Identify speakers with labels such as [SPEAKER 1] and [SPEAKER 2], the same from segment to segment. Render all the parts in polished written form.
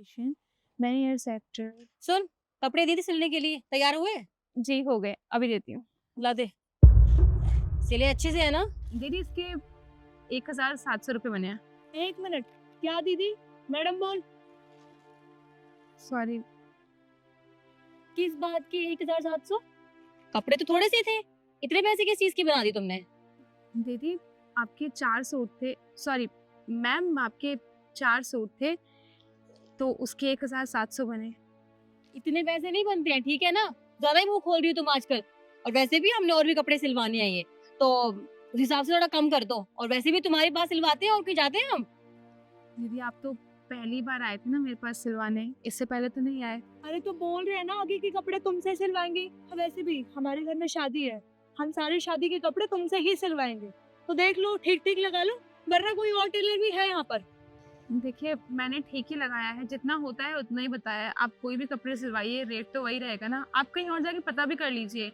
[SPEAKER 1] Location many air sector.
[SPEAKER 2] सुन, कपड़े दी थी सिलने के लिए, तैयार हुए?
[SPEAKER 1] जी हो गए, अभी देती हूँ।
[SPEAKER 2] ला दे। सिले अच्छे से है ना?
[SPEAKER 1] दीदी इसके 1,700 रुपये बने हैं।
[SPEAKER 2] 1 मिनट, क्या दीदी? मैडम बोल।
[SPEAKER 1] सॉरी।
[SPEAKER 2] किस बात की 1700? कपड़े तो थोड़े से थे, इतने पैसे किस चीज की बना दी तुमने?
[SPEAKER 1] दीदी आपके 4 सूट थे, सॉरी मैम आपके 4 सूट थे तो उसके 1,700 बने।
[SPEAKER 2] इतने पैसे नहीं बनते हैं, ठीक है ना? ज्यादा ही मुंह खोल रही हो तुम आजकल। और वैसे भी हमने और भी कपड़े सिलवाने हैं ये, तो उस हिसाब से थोड़ा कम कर दो। और वैसे भी तुम्हारे पास सिलवाते हैं और कहीं जाते हैं हम?
[SPEAKER 1] दीदी आप तो पहली बार आए थे ना मेरे पास सिलवाने, इससे पहले तो नहीं आए।
[SPEAKER 2] अरे तो बोल रहे हैं ना आगे के कपड़े तुमसे सिलवाएंगे। वैसे भी हमारे घर में शादी है, हम सारे शादी के कपड़े तुमसे ही सिलवाएंगे। तो देख लो, ठीक ठीक लगा लो, वरना कोई और टेलर भी है यहाँ पर।
[SPEAKER 1] देखिए मैंने ठीक ही लगाया है, जितना होता है उतना ही बताया है। आप कोई भी कपड़े सिलवाइए, रेट तो वही रहेगा ना। आप कहीं और जाके पता भी कर लीजिए,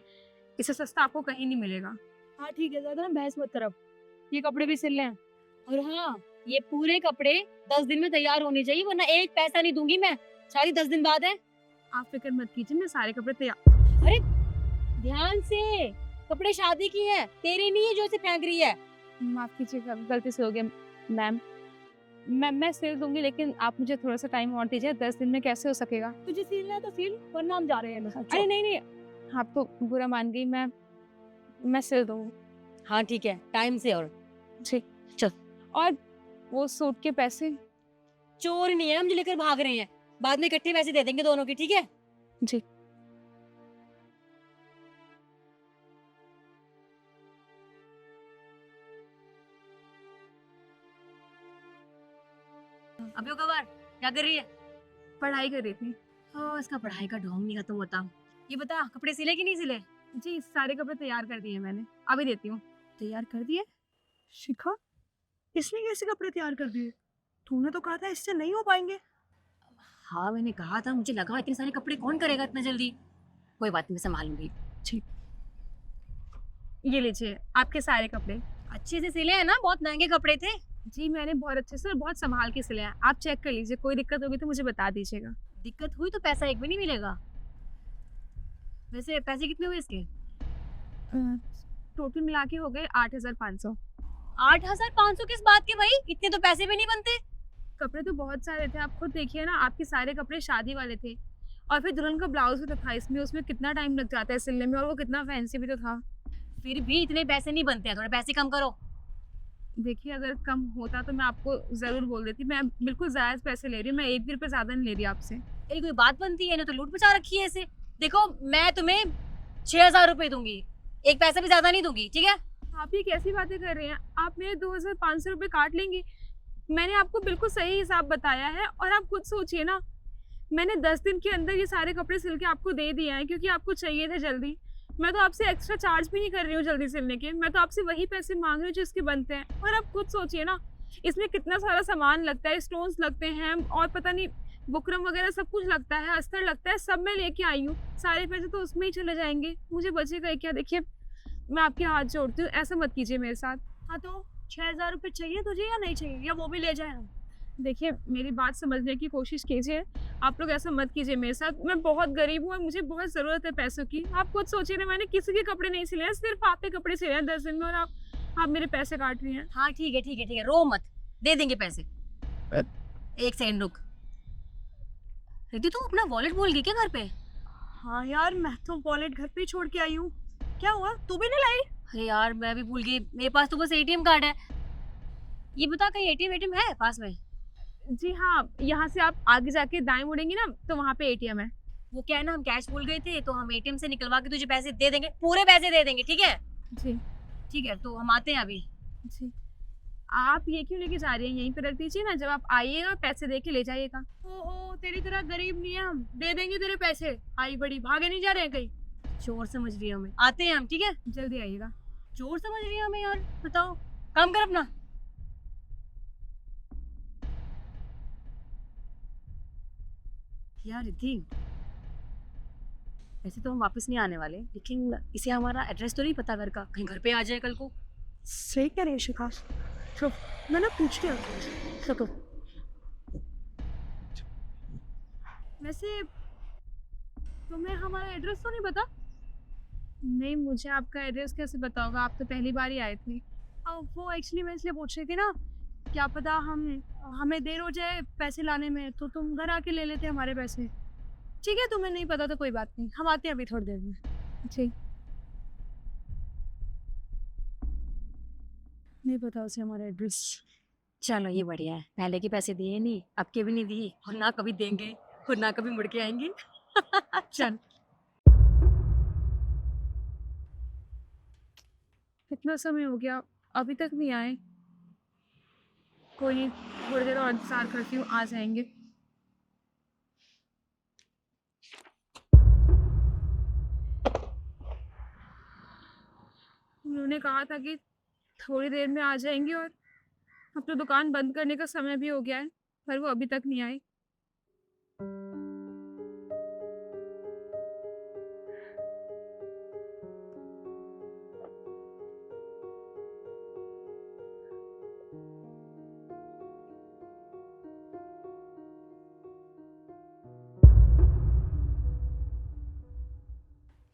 [SPEAKER 1] इससे सस्ता आपको कहीं नहीं मिलेगा।
[SPEAKER 2] हाँ ठीक है, ज्यादा ना बहस मत करो, ये कपड़े भी सिल लें। और हाँ, ये पूरे कपड़े 10 दिन में तैयार होने चाहिए, वरना एक पैसा नहीं दूंगी मैं। शादी 10 दिन बाद है।
[SPEAKER 1] आप फिक्र मत कीजिए, मैं सारे कपड़े तैयार।
[SPEAKER 2] अरे ध्यान से, कपड़े शादी की है, तेरे नहीं है जो इसे फेंक रही है।
[SPEAKER 1] माफ कीजिएगा, गलती से हो गया मैम। मैं सिल दूंगी, लेकिन आप मुझे थोड़ा सा टाइम और दीजिए। 10 दिन में कैसे हो सकेगा?
[SPEAKER 2] तुझे सिलना है तो सिल, वरना हम जा रहे हैं।
[SPEAKER 1] अरे नहीं नहीं, आप तो बुरा मान गई। मैं सिल दूंगी।
[SPEAKER 2] हाँ ठीक है, टाइम से। और
[SPEAKER 1] ठीक,
[SPEAKER 2] चल।
[SPEAKER 1] और वो सूट के पैसे?
[SPEAKER 2] चोर नहीं है हम जो लेकर भाग रहे हैं, बाद में इकट्ठे पैसे दे देंगे दोनों की, ठीक है?
[SPEAKER 1] जी।
[SPEAKER 2] अभी कबार क्या कर रही है?
[SPEAKER 1] पढ़ाई कर रही थी।
[SPEAKER 2] हाँ, इसका पढ़ाई का ढोंग नहीं खत्म होता। ये बता, कपड़े सिले कि नहीं सिले?
[SPEAKER 1] जी सारे कपड़े तैयार कर दिए मैंने, अभी देती हूँ।
[SPEAKER 3] तैयार कर दिए? शिखा, इसने कैसे कपड़े तैयार कर दिए? तूने तो कहा था इससे नहीं हो पाएंगे।
[SPEAKER 2] हाँ मैंने कहा था, मुझे लगा इतने सारे कपड़े कौन करेगा इतना जल्दी। कोई बात नहीं, मैं संभाल लूंगी।
[SPEAKER 1] ये लीजिए आपके सारे कपड़े।
[SPEAKER 2] अच्छे से सिले हैं ना? बहुत महंगे कपड़े थे।
[SPEAKER 1] जी मैंने बहुत अच्छे से और बहुत संभाल के सिले हैं, आप चेक कर लीजिए। कोई दिक्कत होगी तो मुझे बता दीजिएगा।
[SPEAKER 2] दिक्कत हुई तो पैसा एक भी नहीं मिलेगा। वैसे पैसे कितने हुए इसके?
[SPEAKER 1] टोटल मिला के हो गए 8,500।
[SPEAKER 2] 8,500 किस बात के भाई? इतने तो पैसे भी नहीं बनते।
[SPEAKER 1] कपड़े तो बहुत सारे थे, आप खुद देखिए ना। आपके सारे कपड़े शादी वाले थे, और फिर दुल्हन का ब्लाउज भी तो था इसमें। उसमें कितना टाइम लग जाता है सिलने में, और वो कितना फैंसी भी तो था।
[SPEAKER 2] फिर भी इतने पैसे नहीं बनते हैं, थोड़े पैसे कम करो।
[SPEAKER 1] देखिए अगर कम होता तो मैं आपको जरूर बोल देती। मैं बिल्कुल जायज पैसे ले रही हूँ, मैं एक भी रुपये ज्यादा नहीं ले रही आपसे।
[SPEAKER 2] तेरी कोई बात बनती है ना? तो लूट बचा रखी है इसे। देखो मैं तुम्हें 6,000 रुपए दूंगी, एक पैसा भी ज्यादा नहीं दूंगी, ठीक है?
[SPEAKER 1] आप ये कैसी बातें कर रहे हैं? आप मेरे 2,500 रुपये काट लेंगी? मैंने आपको बिल्कुल सही हिसाब बताया है। और आप खुद सोचिए ना, मैंने 10 दिन के अंदर ये सारे कपड़े सिल के आपको दे दिए हैं, क्योंकि आपको चाहिए थे जल्दी। मैं तो आपसे एक्स्ट्रा चार्ज भी नहीं कर रही हूँ जल्दी सिलने के, मैं तो आपसे वही पैसे मांग रही हूँ जो इसके बनते हैं। और आप खुद सोचिए ना, इसमें कितना सारा सामान लगता है, स्टोन्स लगते हैं, और पता नहीं बुकरम वगैरह सब कुछ लगता है, अस्तर लगता है, सब मैं लेके आई हूँ। सारे पैसे तो उसमें ही चले जाएंगे, मुझे बचेगा क्या? देखिए मैं आपके हाथ जोड़ती हूँ, ऐसा मत कीजिए मेरे साथ।
[SPEAKER 2] हाँ तो 6,000 रुपए चाहिए तुझे या नहीं चाहिए, या वो भी ले जाए हम?
[SPEAKER 1] देखिए मेरी बात समझने की कोशिश कीजिए। आप लोग ऐसा मत कीजिए मेरे साथ। मैं बहुत गरीब हूँ और मुझे बहुत ज़रूरत है पैसों की। आप खुद सोचिए ना, मैंने किसी के कपड़े नहीं सिले हैं, सिर्फ आपके कपड़े सिले हैं 10 दिन में, और आप मेरे पैसे काट रही हैं।
[SPEAKER 2] हाँ ठीक है ठीक है ठीक है, रो मत, दे देंगे पैसे। एक सेकंड रुक। रिद्धि तू अपना वॉलेट भूल गई क्या घर पे?
[SPEAKER 3] हाँ यार, मैं तो वॉलेट घर पे ही छोड़ के आई हूँ। क्या हुआ, तू भी नहीं लाई?
[SPEAKER 2] अरे यार मैं भी भूल गई, मेरे पास तो बस एटीएम कार्ड है। ये बता, कहीं एटीएम है पास में?
[SPEAKER 1] जी हाँ, यहाँ से आप आगे जाके दाएं मुड़ेंगी ना, तो वहाँ पे एटीएम है।
[SPEAKER 2] वो क्या है ना, हम कैश भूल गए थे, तो हम एटीएम से निकलवा के तुझे पैसे दे देंगे, पूरे पैसे दे देंगे, ठीक है?
[SPEAKER 1] जी।
[SPEAKER 2] ठीक है, तो हम आते हैं अभी।
[SPEAKER 1] जी आप ये क्यों लेके जा रही हैं? यहीं पे रख दीजिए ना, जब आप आइएगा पैसे दे के ले जाइएगा।
[SPEAKER 3] ओ तेरी तरह गरीब नहीं है हम, दे देंगे तेरे पैसे। आई बड़ी, भागे नहीं जा रहे हैं कहीं।
[SPEAKER 2] चोर समझ रही है हमें, आते हैं हम, ठीक है?
[SPEAKER 1] जल्दी आइएगा।
[SPEAKER 2] चोर समझ रही है हमें यार, बताओ। काम कर अपना। यार रिद्धि, वैसे तो हम वापस नहीं आने वाले, लेकिन इसे हमारा एड्रेस तो नहीं पता घर का, कहीं घर पे आ जाए कल को।
[SPEAKER 3] सही कह रही है शिखा, चुप, मैं ना पूछती हूँ।
[SPEAKER 2] सको
[SPEAKER 1] वैसे तुम्हें हमारा एड्रेस तो नहीं पता? नहीं, मुझे आपका एड्रेस कैसे पता होगा? आप तो पहली बार ही आए थे।
[SPEAKER 2] वो एक्चुअली मैं इसलिए पूछ रही थी ना, क्या पता हमें देर हो जाए पैसे लाने में, तो तुम घर आके ले लेते हमारे पैसे। ठीक है, तुम्हें नहीं पता तो कोई बात नहीं, हम आते हैं अभी थोड़ी देर में।
[SPEAKER 1] जी।
[SPEAKER 2] नहीं पता उसे हमारा एड्रेस।
[SPEAKER 4] चलो ये बढ़िया है, पहले के पैसे दिए नहीं, अब के भी नहीं दिए और ना कभी देंगे और ना कभी मुड़ के आएंगे। चल
[SPEAKER 1] कितना समय हो गया, अभी तक नहीं आए? कोई नहीं, थोड़ी देर और इंतजार करती हूँ, आ जाएंगे। उन्होंने कहा था कि थोड़ी देर में आ जाएंगे और अब तो दुकान बंद करने का समय भी हो गया है, पर वो अभी तक नहीं आए।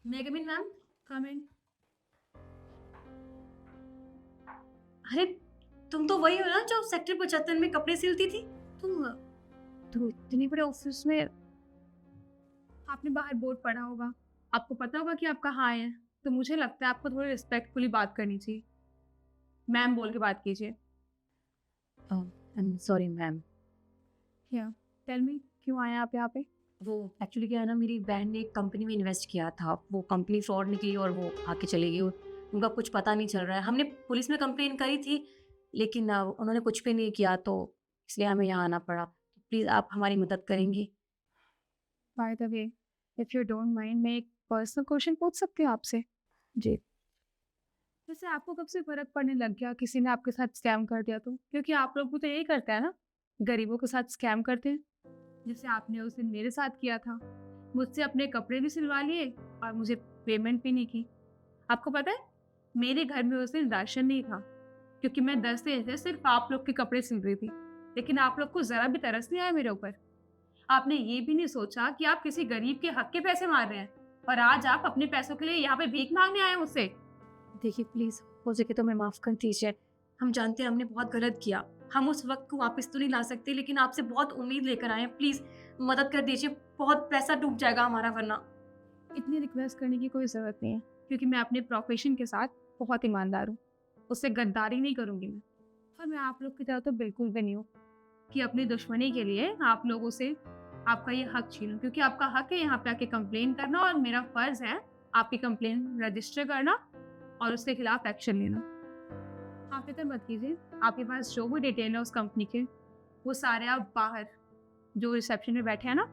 [SPEAKER 4] मैं कम इन मैम।
[SPEAKER 1] कमेंट।
[SPEAKER 4] अरे तुम तो वही हो ना जो सेक्टर 75 में कपड़े सिलती थी?
[SPEAKER 1] तो इतने बड़े ऑफिस में आपने बाहर बोर्ड पढ़ा होगा, आपको पता होगा कि आप कहाँ आए हैं, तो मुझे लगता है आपको थोड़ी रिस्पेक्टफुली बात करनी चाहिए। मैम बोल के बात कीजिए।
[SPEAKER 4] Sorry ma'am.
[SPEAKER 1] टेल मी, क्यों आए आप यहाँ पे?
[SPEAKER 4] वो एक्चुअली क्या है ना, मेरी बहन ने एक कंपनी में इन्वेस्ट किया था, वो कंपनी फ्रॉड निकली और वो आके चली गई। उनका कुछ पता नहीं चल रहा है। हमने पुलिस में कंप्लेन करी थी लेकिन उन्होंने कुछ भी नहीं किया, तो इसलिए हमें यहाँ आना पड़ा। प्लीज़ आप हमारी मदद करेंगी?
[SPEAKER 1] By the way, if you don't mind, मैं एक पर्सनल क्वेश्चन पूछ सकती हूँ आपसे?
[SPEAKER 4] जी।
[SPEAKER 1] वैसे आपको कब से फर्क पड़ने लग गया किसी ने आपके साथ स्कैम कर दिया तो? क्योंकि आप लोग भी तो यही करते हैं ना, गरीबों के साथ स्कैम करते हैं। जैसे आपने उस दिन मेरे साथ किया था, मुझसे अपने कपड़े भी सिलवा लिए और मुझे पेमेंट भी नहीं की। आपको पता है, मेरे घर में उस दिन राशन नहीं था, क्योंकि मैं 10 दिन से सिर्फ आप लोग के कपड़े सिल रही थी। लेकिन आप लोग को ज़रा भी तरस नहीं आया मेरे ऊपर। आपने ये भी नहीं सोचा कि आप किसी गरीब के हक के पैसे मार रहे हैं और आज आप अपने पैसों के लिए यहाँ पे भीख मांगने आए मुझसे।
[SPEAKER 4] देखिए प्लीज़, हो सके तो हमें माफ़ कर दीजिए। हम जानते हैं हमने बहुत गलत किया, हम उस वक्त को वापस तो नहीं ला सकते, लेकिन आपसे बहुत उम्मीद लेकर आए हैं। प्लीज़ मदद कर दीजिए, बहुत पैसा डूब जाएगा हमारा वरना।
[SPEAKER 1] इतनी रिक्वेस्ट करने की कोई ज़रूरत नहीं है, क्योंकि मैं अपने प्रोफेशन के साथ बहुत ईमानदार हूँ। उससे गद्दारी नहीं करूँगी मैं। और मैं आप लोग की तरह तो बिल्कुल भी नहीं हूँ कि अपनी दुश्मनी के लिए आप लोगों से आपका ये हक छीनूं, क्योंकि आपका हक है यहाँ पे आके कंप्लेन करना और मेरा फ़र्ज़ है आपकी कंप्लेन रजिस्टर करना और उसके खिलाफ एक्शन लेना। आप फिक्र मत कीजिए, आपके पास जो भी डिटेल है उस कंपनी के, वो सारे आप बाहर जो रिसेप्शन में बैठे हैं ना,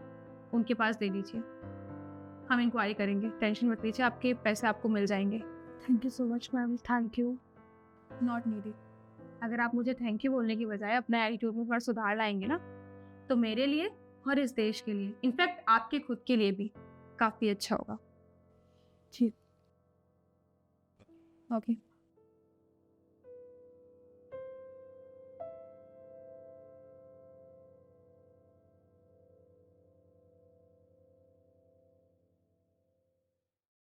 [SPEAKER 1] उनके पास दे दीजिए। हम इंक्वायरी करेंगे, टेंशन मत लीजिए, आपके पैसे आपको मिल जाएंगे।
[SPEAKER 2] Thank you so much ma'am, thank you.
[SPEAKER 1] Not needed. अगर आप मुझे थैंक यू बोलने की बजाय अपना एटीट्यूड में थोड़ा सुधार लाएंगे ना, तो मेरे लिए और इस देश के लिए, इनफैक्ट आपके खुद के लिए भी काफ़ी अच्छा होगा।
[SPEAKER 2] जी।
[SPEAKER 1] ओके।